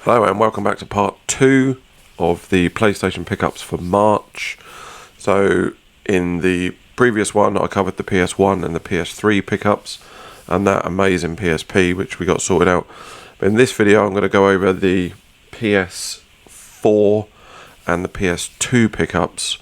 Hello and welcome back to part 2 of the PlayStation pickups for March. So in the previous one I covered the PS1 and the PS3 pickups and that amazing PSP which we got sorted out. But in this video I'm going to go over the PS4 and the PS2 pickups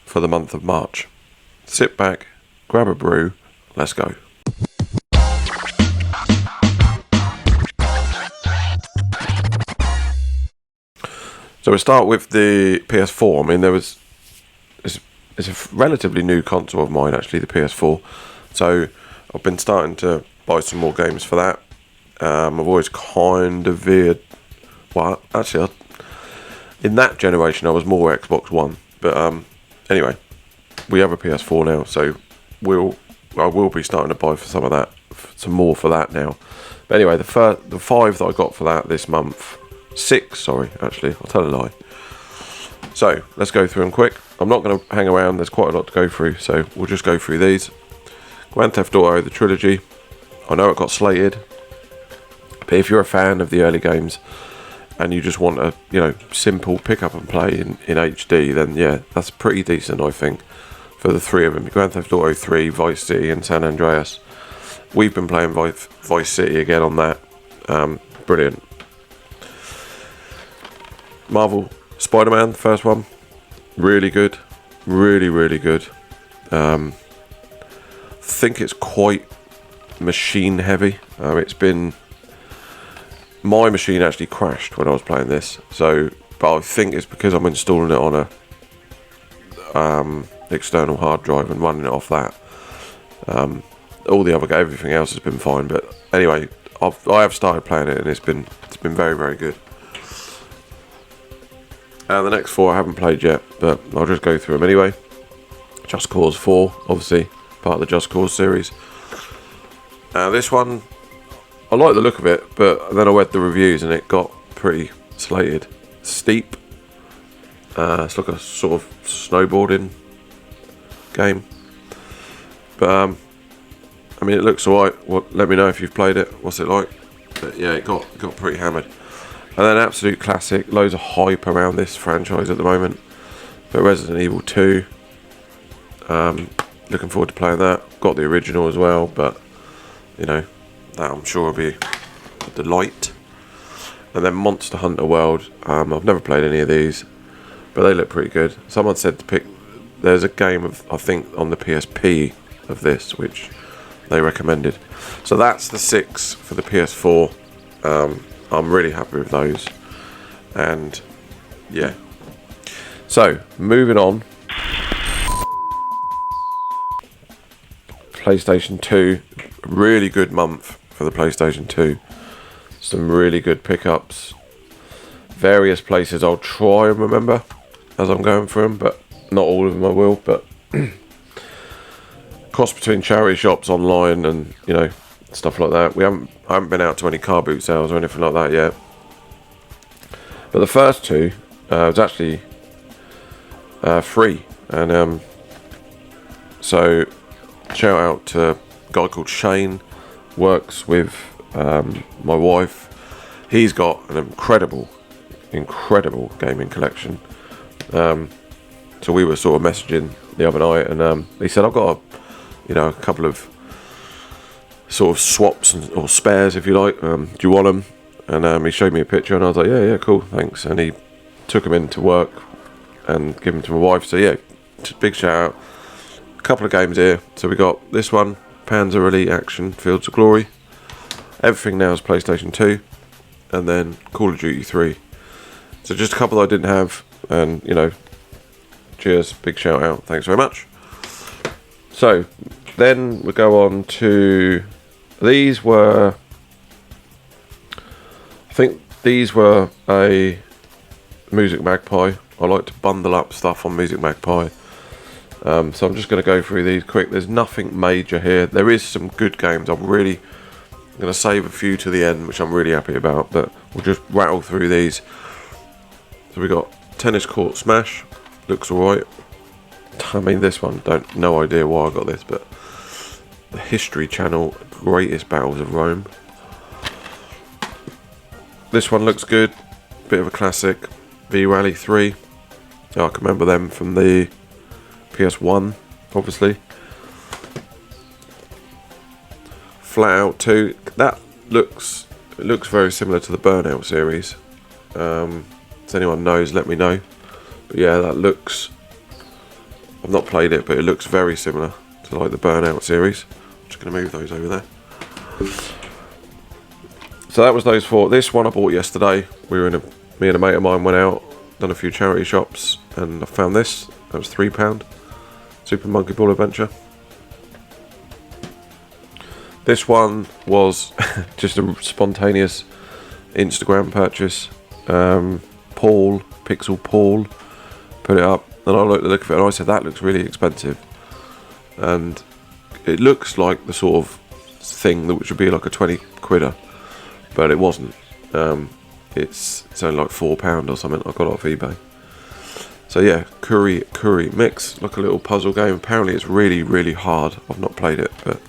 for the month of March. Sit back, grab a brew, let's go. So we'll start with the PS4. I mean, it's a relatively new console of mine, actually, the PS4. So I've been starting to buy some more games for that. I've always kind of veered. Well, actually, in that generation, I was more Xbox One. But anyway, we have a PS4 now, so I will be starting to buy for some more for that now. But anyway, the 5 that I got for that this month. 6, sorry, actually, I'll tell a lie. So, let's go through them quick. I'm not going to hang around, there's quite a lot to go through, so we'll just go through these. Grand Theft Auto, the trilogy. I know it got slated, but if you're a fan of the early games and you just want a, simple pick up and play in HD, then yeah, that's pretty decent, I think, for the 3 of them. Grand Theft Auto 3, Vice City and San Andreas. We've been playing Vice City again on that. Brilliant. Marvel Spider-Man, the first one, really good, really good. Think it's quite machine heavy. My machine actually crashed when I was playing this, but I think it's because I'm installing it on a external hard drive and running it off that. Everything else has been fine, but anyway, I have started playing it and it's been very good. The next 4 I haven't played yet, but I'll just go through them anyway. Just Cause 4, obviously, part of the Just Cause series. This one, I like the look of it, but then I read the reviews and it got pretty slated. Steep. It's like a sort of snowboarding game. But, it looks alright. Well, let me know if you've played it. What's it like? But yeah, it got pretty hammered. And then absolute classic, loads of hype around this franchise at the moment. But Resident Evil 2, looking forward to playing that. Got the original as well, but that I'm sure will be a delight. And then Monster Hunter World, I've never played any of these, but they look pretty good. Someone said to pick, there's a game I think on the PSP of this, which they recommended. So that's the 6 for the PS4. I'm really happy with those, and yeah. So moving on, PlayStation 2, really good month for the PlayStation 2. Some really good pickups, various places I'll try and remember as I'm going through them, but not all of them I will. But cross between charity shops, online, and stuff like that. I haven't been out to any car boot sales or anything like that yet. But the first 2 was actually free, and so shout out to a guy called Shane, works with my wife. He's got an incredible gaming collection. So we were sort of messaging the other night, and he said, I've got a couple of sort of swaps or spares, if you like. Do you want them? And he showed me a picture, and I was like, yeah, cool, thanks. And he took them into work and gave them to my wife. So yeah, big shout out. A couple of games here. So we got this one, Panzer Elite Action Fields of Glory. Everything now is PlayStation 2, and then Call of Duty 3. So just a couple that I didn't have, and cheers, big shout out, thanks very much. So then we go on to these were a Music Magpie. I like to bundle up stuff on Music Magpie. So I'm just going to go through these quick. There's nothing major here. There is some good games. I'm going to save a few to the end, which I'm really happy about, but we'll just rattle through these. So we got Tennis Court Smash. Looks alright. This one, no idea why I got this, but the History Channel, Greatest Battles of Rome. This one looks good. bit of a classic. V-Rally 3. I can remember them from the PS1, obviously. Flat Out 2. That looks very similar to the Burnout series. If anyone knows, let me know. But yeah, that looks... I've not played it, but it looks very similar to like the Burnout series. I'm just going to move those over there. So that was those 4. This one I bought yesterday. Me and a mate of mine went out, done a few charity shops, and I found this. That was £3. Super Monkey Ball Adventure. This one was just a spontaneous Instagram purchase. Pixel Paul, put it up, and I looked at the look of it, and I said that looks really expensive. And it looks like the sort of thing that should be like a 20 quidder, but it wasn't. It's only like £4 or something. I got it off eBay. So yeah, Curry Mix, like a little puzzle game. Apparently it's really, really hard. I've not played it, but...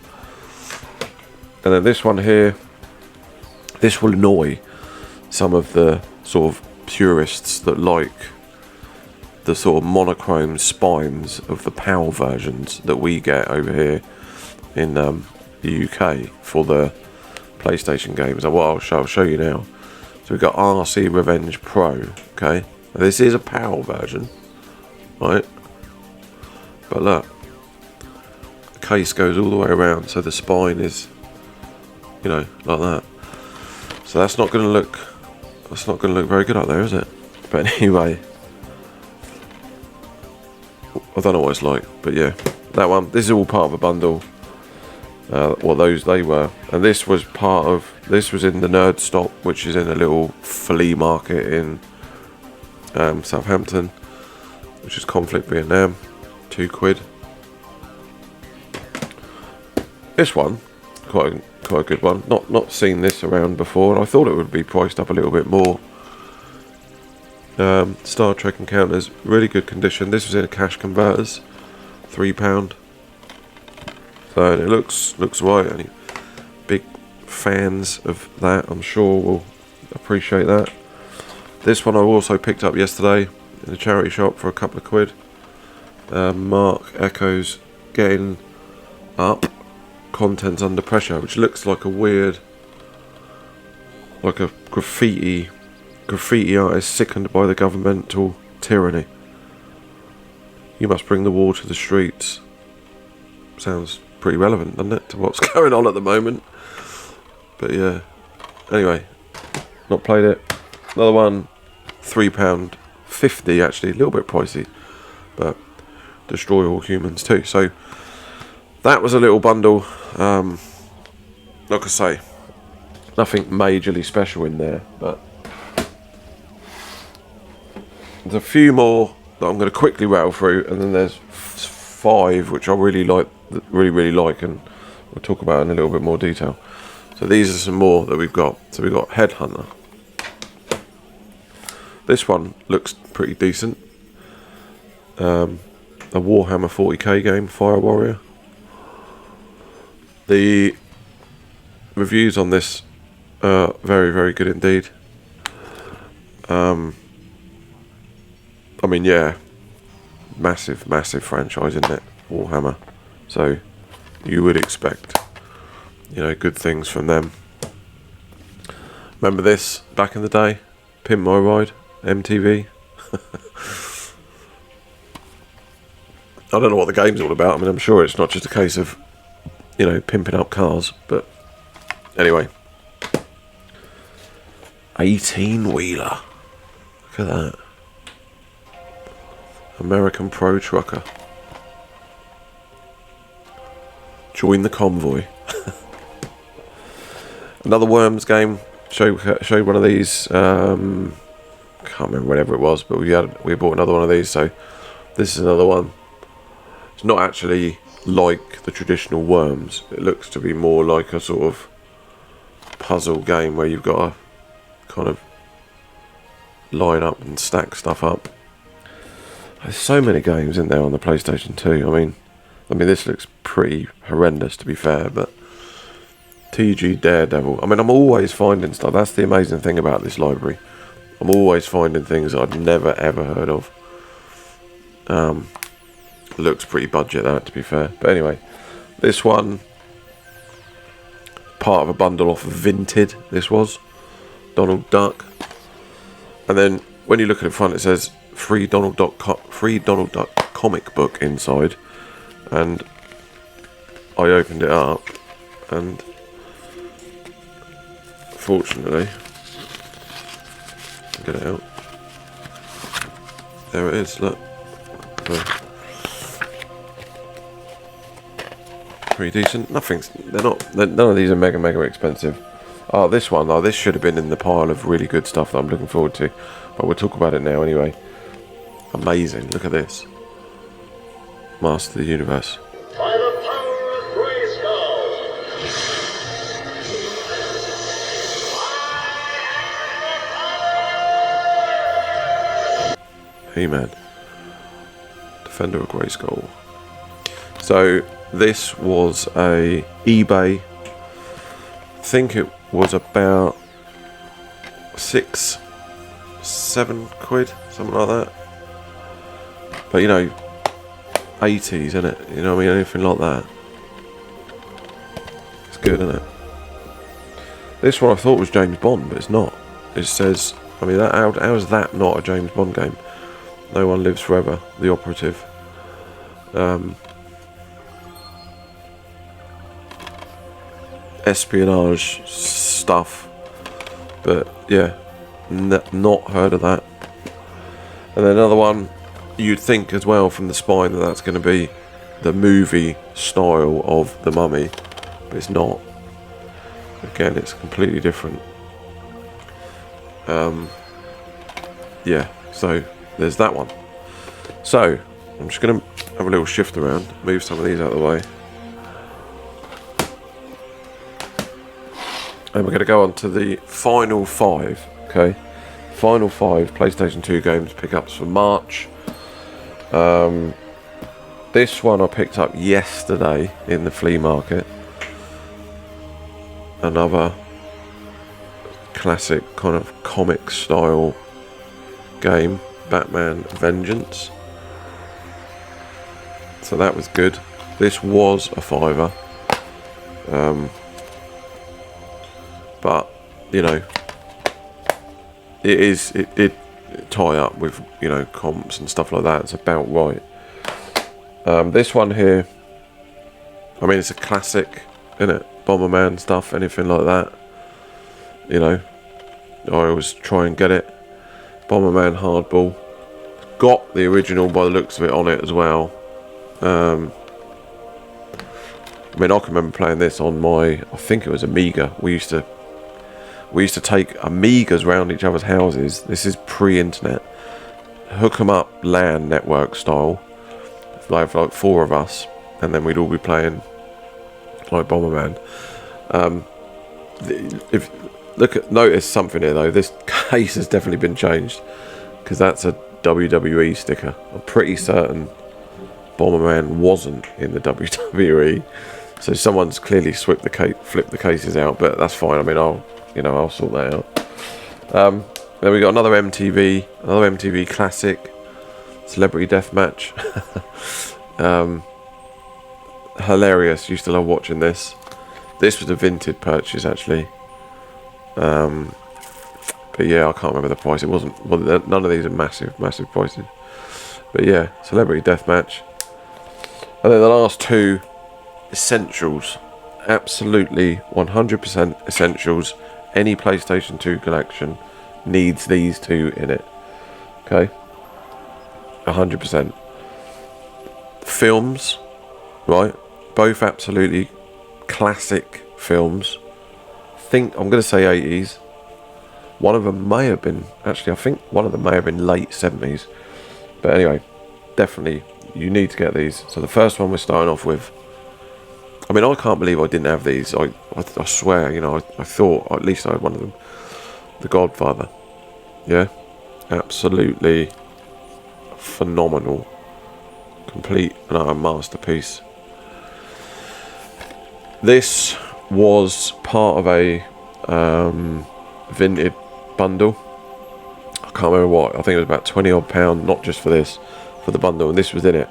And then this one here, this will annoy some of the sort of purists that like the sort of monochrome spines of the PAL versions that we get over here in the UK for the PlayStation games. And what I'll show you now. So we've got RC Revenge Pro, okay? Now this is a PAL version, right? But look, the case goes all the way around, so the spine is, you know, like that. So that's not going to look very good up there, is it? But anyway, I don't know what it's like, but yeah, that one. This is all part of a bundle. Well, they were, and this was in the Nerd Stop, which is in a little flea market in Southampton, which is Conflict Vietnam. £2. This one, quite a good one. Not seen this around before, and I thought it would be priced up a little bit more. Star Trek Encounters, really good condition. This was in a cash converters, £3. So it looks right. Any big fans of that, I'm sure, will appreciate that. This one I also picked up yesterday in a charity shop for a couple of quid. Mark Echoes Getting Up, Contents Under Pressure, which looks like a weird, like a graffiti artist sickened by the governmental tyranny. You must bring the war to the streets. Sounds pretty relevant, doesn't it, to what's going on at the moment? But yeah, anyway, not played it. Another one, £3.50 actually, a little bit pricey, but Destroy All Humans too. So that was a little bundle. Like I say, nothing majorly special in there, but there's a few more that I'm going to quickly rattle through, and then there's 5 which I really like, and we'll talk about in a little bit more detail. So these are some more that we've got. So we've got Headhunter. This one looks pretty decent. A Warhammer 40k game, Fire Warrior. The reviews on this are very, very good indeed. I mean, yeah, massive franchise, isn't it? Warhammer. So you would expect, you know, good things from them. Remember this back in the day? Pimp My Ride, MTV. I don't know what the game's all about. I mean, I'm sure it's not just a case of, you know, pimping up cars, but anyway. 18-wheeler. Look at that. American Pro Trucker. Join the convoy. Another Worms game. Showed one of these. Can't remember whatever it was, but we bought another one of these. So this is another one. It's not actually like the traditional Worms. It looks to be more like a sort of puzzle game where you've got to kind of line up and stack stuff up. There's so many games in there on the PlayStation 2. I mean, this looks pretty horrendous, to be fair, but TG Daredevil. I mean, I'm always finding stuff. That's the amazing thing about this library. I'm always finding things I'd never ever heard of. Looks pretty budget, that, to be fair. But anyway, this one, part of a bundle off of Vinted. This was Donald Duck, and then when you look at the front, it says free Donald Duck comic book inside, and I opened it up, and fortunately, get it out. There it is. Look. Pretty decent. None of these are mega expensive. Oh, this one though, this should have been in the pile of really good stuff that I'm looking forward to, but we'll talk about it now anyway. Amazing, look at this. Master of the Universe. By the power of Grayskull. He-Man. Defender of Grayskull. So this was a eBay. I think it was about £6-7, something like that. But you know, 80s, isn't it? You know what I mean? Anything like that. It's good, isn't it? This one I thought was James Bond, but it's not. It says, I mean, how is that not a James Bond game? No One Lives Forever, The Operative. Espionage stuff, but yeah, not heard of that. And then another one, you'd think as well from the spine that that's going to be the movie style of The Mummy, but it's not. Again, it's completely different. Yeah, so there's that one. So I'm just going to have a little shift around, move some of these out of the way. And we're going to go on to the final 5, okay? Final 5 PlayStation 2 games pickups for March. This one I picked up yesterday in the flea market. Another classic kind of comic style game, Batman Vengeance. So that was good. This was a £5. But you know, it did tie up with, you know, comps and stuff like that. It's about right. This one here, I mean, it's a classic, isn't it? Bomberman stuff, anything like that. You know, I always try and get it. Bomberman Hardball. Got the original by the looks of it on it as well. I mean, I can remember playing this on my, I think it was Amiga. We used to take Amigas round each other's houses. This is pre-internet. Hook 'em up LAN network style. Like 4 of us, and then we'd all be playing like Bomberman. Notice something here though. This case has definitely been changed because that's a WWE sticker. I'm pretty certain Bomberman wasn't in the WWE, so someone's clearly flipped the cases out. But that's fine. I mean, I'll sort that out. Then we got another MTV classic, Celebrity Deathmatch. Hilarious. Used to love watching this. This was a Vinted purchase actually. But yeah, I can't remember the price. It wasn't. Well, none of these are massive prices. But yeah, Celebrity Deathmatch. And then the last 2 essentials. Absolutely 100% essentials. Any PlayStation 2 collection needs these 2 in it. Okay. 100%. Films, right? Both absolutely classic films. I'm going to say 80s. One of them may have been, actually I think one of them may have been late 70s. But anyway, definitely you need to get these. So the first one we're starting off with, I mean, I can't believe I didn't have these. I swear, you know, I thought at least I had one of them. The Godfather. Yeah, absolutely phenomenal. Complete and utter masterpiece. This was part of a Vinted bundle. can't remember what. I think it was about £20 odd, not just for this, for the bundle, and this was in it.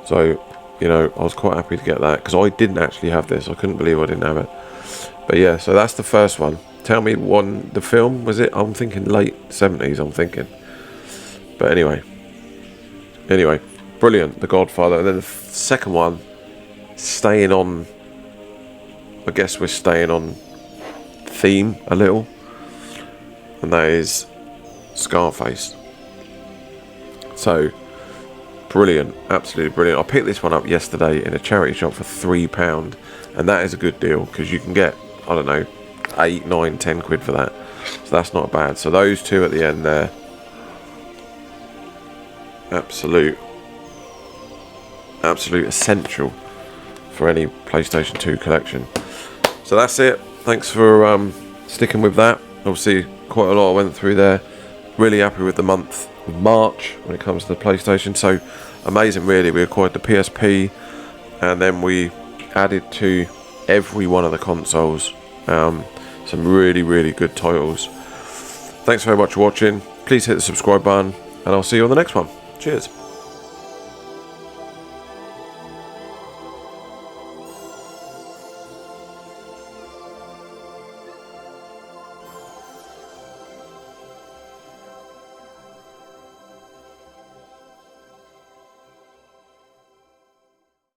So, you know, I was quite happy to get that because I didn't actually have this. I couldn't believe I didn't have it. But yeah, so that's the first one. Tell me the film was it? I'm thinking late 70s. I'm thinking. But anyway, brilliant. The Godfather, and then the second one, staying on. I guess we're staying on theme a little, and that is Scarface. So brilliant, absolutely brilliant. I picked this one up yesterday in a charity shop for £3, and that is a good deal because you can get, I don't know, 8, 9, 10 quid for that. So that's not bad. So those two at the end there, absolute essential for any PlayStation 2 collection. So that's it. Thanks for sticking with that. Obviously quite a lot I went through there. Really happy with the month of March when it comes to the PlayStation. So amazing, really. We acquired the PSP, and then we added to every one of the consoles some really good titles. Thanks very much for watching. Please hit the subscribe button, and I'll see you on the next one. Cheers.